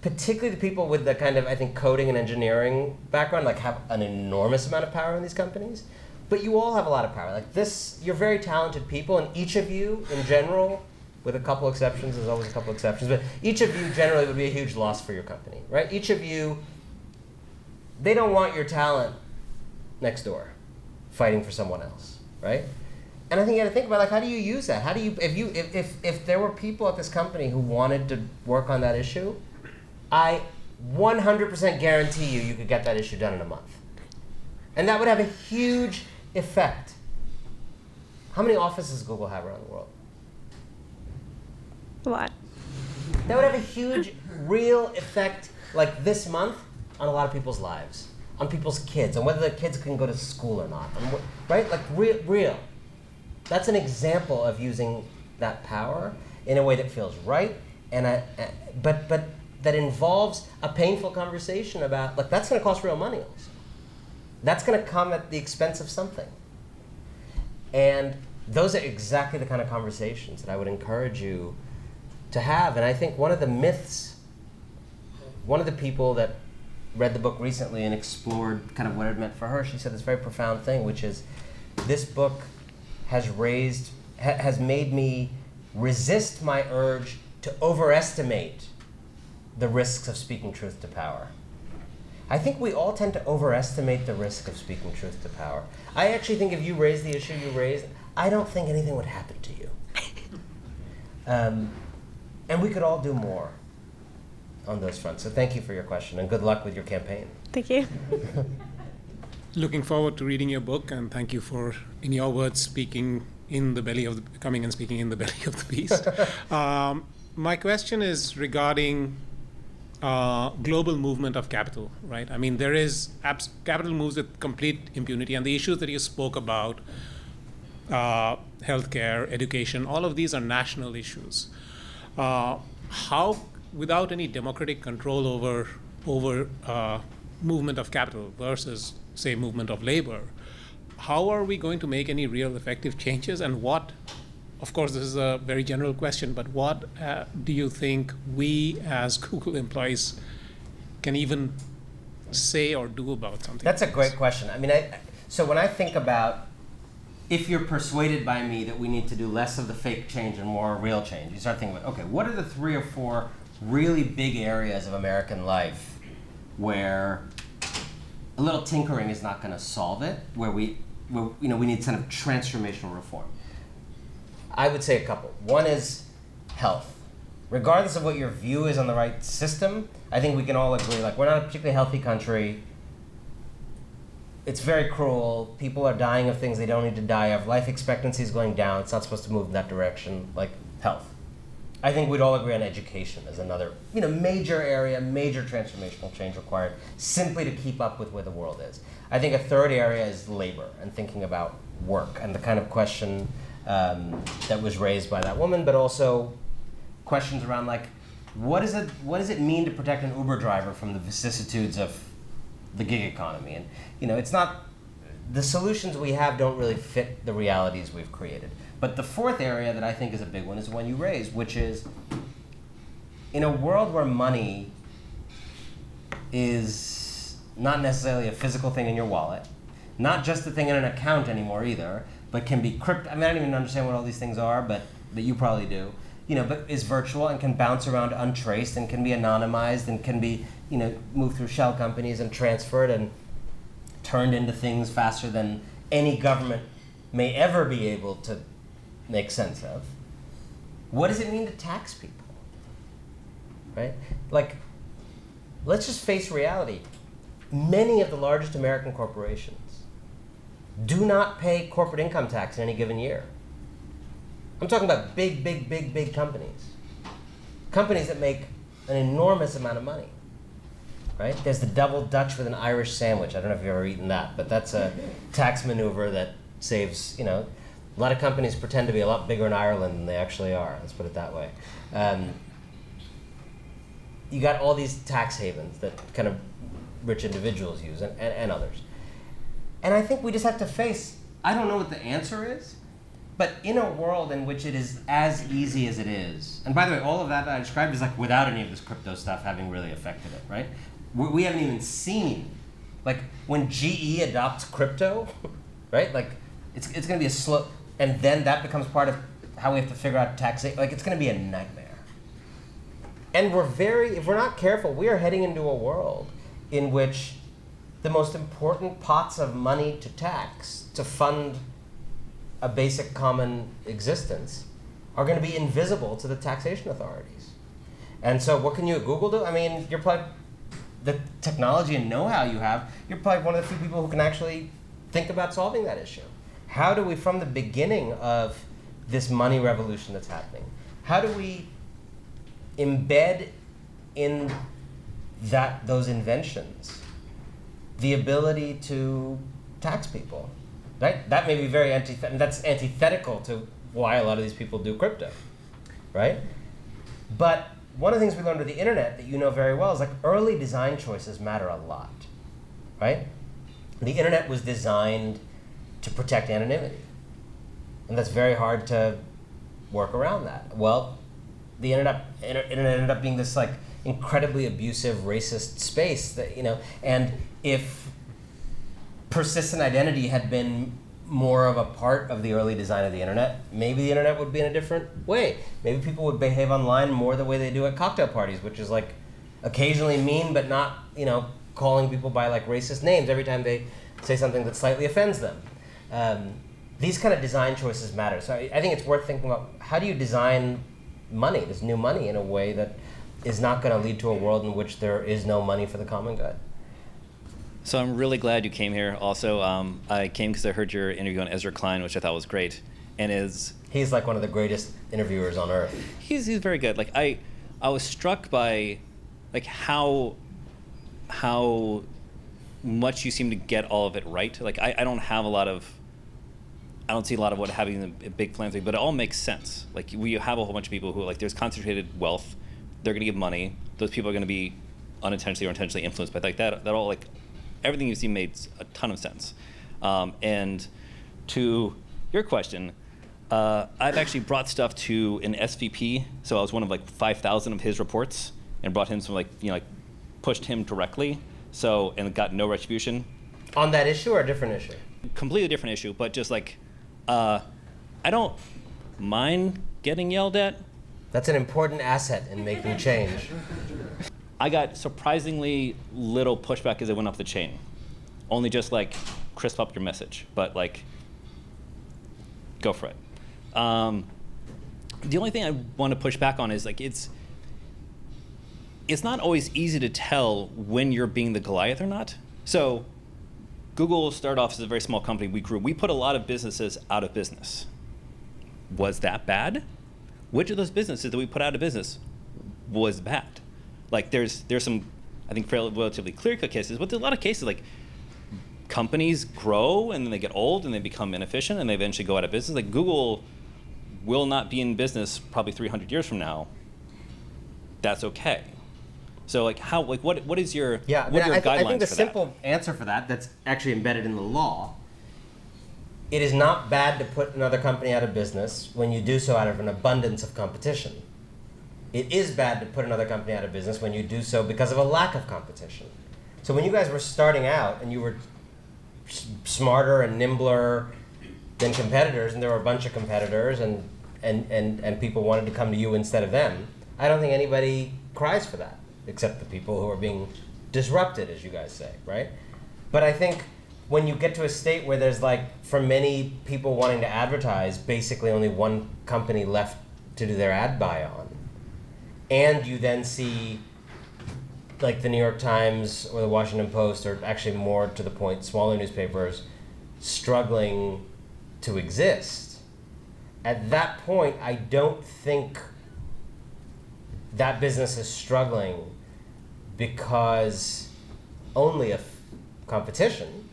particularly the people with the kind of, I think, coding and engineering background, like, have an enormous amount of power in these companies. But you all have a lot of power. Like this, you're very talented people, and each of you, in general, with a couple exceptions, there's always a couple exceptions, but each of you generally would be a huge loss for your company, right? Each of you, they don't want your talent next door, fighting for someone else, right? And I think you got to think about, like, how do you use that? How do you, if there were people at this company who wanted to work on that issue, I 100% guarantee you could get that issue done in a month. And that would have a huge effect. How many offices does Google have around the world? A lot. That would have a huge, real effect, like this month, on a lot of people's lives, on people's kids, and whether the kids can go to school or not, right? Like real. That's an example of using that power in a way that feels right, and but that involves a painful conversation about, like, that's going to cost real money also. That's going to come at the expense of something. And those are exactly the kind of conversations that I would encourage you to have. And I think one of the myths, one of the people that read the book recently and explored kind of what it meant for her, she said this very profound thing, which is, this book has made me resist my urge to overestimate the risks of speaking truth to power. I think we all tend to overestimate the risk of speaking truth to power. I actually think if you raise the issue you raised, I don't think anything would happen to you. And we could all do more on those fronts. So thank you for your question, and good luck with your campaign. Thank you. Looking forward to reading your book, and thank you for, in your words, speaking in the belly of the, coming and speaking in the belly of the beast. My question is regarding global movement of capital, right? I mean, there is capital moves with complete impunity, and the issues that you spoke about, healthcare, education, all of these are national issues. How, without any democratic control over movement of capital versus, say, movement of labor, how are we going to make any real effective changes? And what, of course, this is a very general question, but what do you think we as Google employees can even say or do about something? That's like a great this? question. I mean, so when I think about, if you're persuaded by me that we need to do less of the fake change and more real change, you start thinking about, okay, what are the 3 or 4 really big areas of American life where a little tinkering is not going to solve it, where we need kind of transformational reform? I would say a couple. One is health. Regardless of what your view is on the right system, I think we can all agree, like, we're not a particularly healthy country. It's very cruel. People are dying of things they don't need to die of. Life expectancy is going down. It's not supposed to move in that direction, like health. I think we'd all agree on education as another, major area, major transformational change required simply to keep up with where the world is. I think a third area is labor and thinking about work and the kind of question that was raised by that woman, but also questions around, like, what does it mean to protect an Uber driver from the vicissitudes of the gig economy? And it's not, the solutions we have don't really fit the realities we've created. But the fourth area that I think is a big one is the one you raised, which is, in a world where money is not necessarily a physical thing in your wallet, not just a thing in an account anymore either, but can be crypto. I mean, I don't even understand what all these things are, but you probably do. But is virtual and can bounce around untraced and can be anonymized and can be, moved through shell companies and transferred and turned into things faster than any government may ever be able to make sense of. What does it mean to tax people? Right? Like, let's just face reality. Many of the largest American corporations do not pay corporate income tax in any given year. I'm talking about big, big, big, big companies. Companies that make an enormous amount of money, right? There's the double Dutch with an Irish sandwich. I don't know if you've ever eaten that, but that's a tax maneuver that saves, a lot of companies pretend to be a lot bigger in Ireland than they actually are. Let's put it that way. You got all these tax havens that kind of rich individuals use and others. And I think we just have to face, I don't know what the answer is, but in a world in which it is as easy as it is, and by the way, all of that I described is like without any of this crypto stuff having really affected it, right? We haven't even seen, like when GE adopts crypto, right? Like it's going to be a slow, and then that becomes part of how we have to figure out taxation. Like it's going to be a nightmare. And if we're not careful, we are heading into a world in which the most important pots of money to tax, to fund a basic common existence, are going to be invisible to the taxation authorities. And so what can you at Google do? I mean, you're probably, the technology and know-how you have, you're probably one of the few people who can actually think about solving that issue. How do we, from the beginning of this money revolution that's happening, how do we embed in those inventions the ability to tax people, right? That may be very that's antithetical to why a lot of these people do crypto, right? But one of the things we learned with the internet that you know very well is like early design choices matter a lot, right? The internet was designed to protect anonymity, and that's very hard to work around that. Well, the internet ended up being this like incredibly abusive, racist space that, and if persistent identity had been more of a part of the early design of the internet, maybe the internet would be in a different way. Maybe people would behave online more the way they do at cocktail parties, which is like occasionally mean, but not, calling people by like racist names every time they say something that slightly offends them. These kind of design choices matter. So I think it's worth thinking about how do you design money, this new money, in a way that is not going to lead to a world in which there is no money for the common good. So I'm really glad you came here. Also, I came because I heard your interview on Ezra Klein, which I thought was great, and he's like one of the greatest interviewers on earth. He's very good. Like I was struck by like how much you seem to get all of it right. Like I don't see a lot of what having a big philanthropy, but it all makes sense. Like we have a whole bunch of people who like there's concentrated wealth, they're going to give money. Those people are going to be unintentionally or intentionally influenced by like that. That all like everything you see made a ton of sense. And to your question, I've actually brought stuff to an SVP. So I was one of like 5,000 of his reports and brought him some pushed him directly. So and got no retribution. On that issue or a different issue? Completely different issue, but just like. I don't mind getting yelled at. That's an important asset in making change. I got surprisingly little pushback as I went up the chain. Only just like crisp up your message, but like go for it. The only thing I want to push back on is like it's not always easy to tell when you're being the Goliath or not. So Google started off as a very small company. We grew. We put a lot of businesses out of business. Was that bad? Which of those businesses that we put out of business was bad? Like there's some, I think, relatively clear-cut cases, but there's a lot of cases like companies grow and then they get old and they become inefficient and they eventually go out of business. Like Google will not be in business probably 300 years from now. That's okay. So like how what is your what are your guidelines I think the for simple answer for that's actually embedded in the law. It is not bad to put another company out of business when you do so out of an abundance of competition. It is bad to put another company out of business when you do so because of a lack of competition. So when you guys were starting out and you were smarter and nimbler than competitors, and there were a bunch of competitors and people wanted to come to you instead of them, I don't think anybody cries for that, except the people who are being disrupted, as you guys say, right? But I think when you get to a state where there's like, for many people wanting to advertise, basically only one company left to do their ad buy on, and you then see like the New York Times or the Washington Post, or actually more to the point, smaller newspapers struggling to exist, at that point, I don't think that business is struggling because only of competition.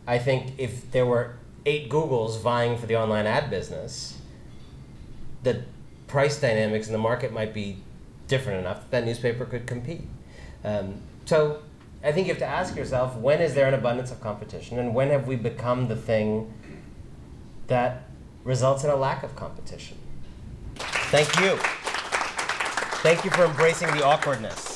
I think if there were 8 Googles vying for the online ad business, the price dynamics in the market might be different enough that newspaper could compete. So I think you have to ask yourself, when is there an abundance of competition, and when have we become the thing that results in a lack of competition? Thank you. Thank you for embracing the awkwardness.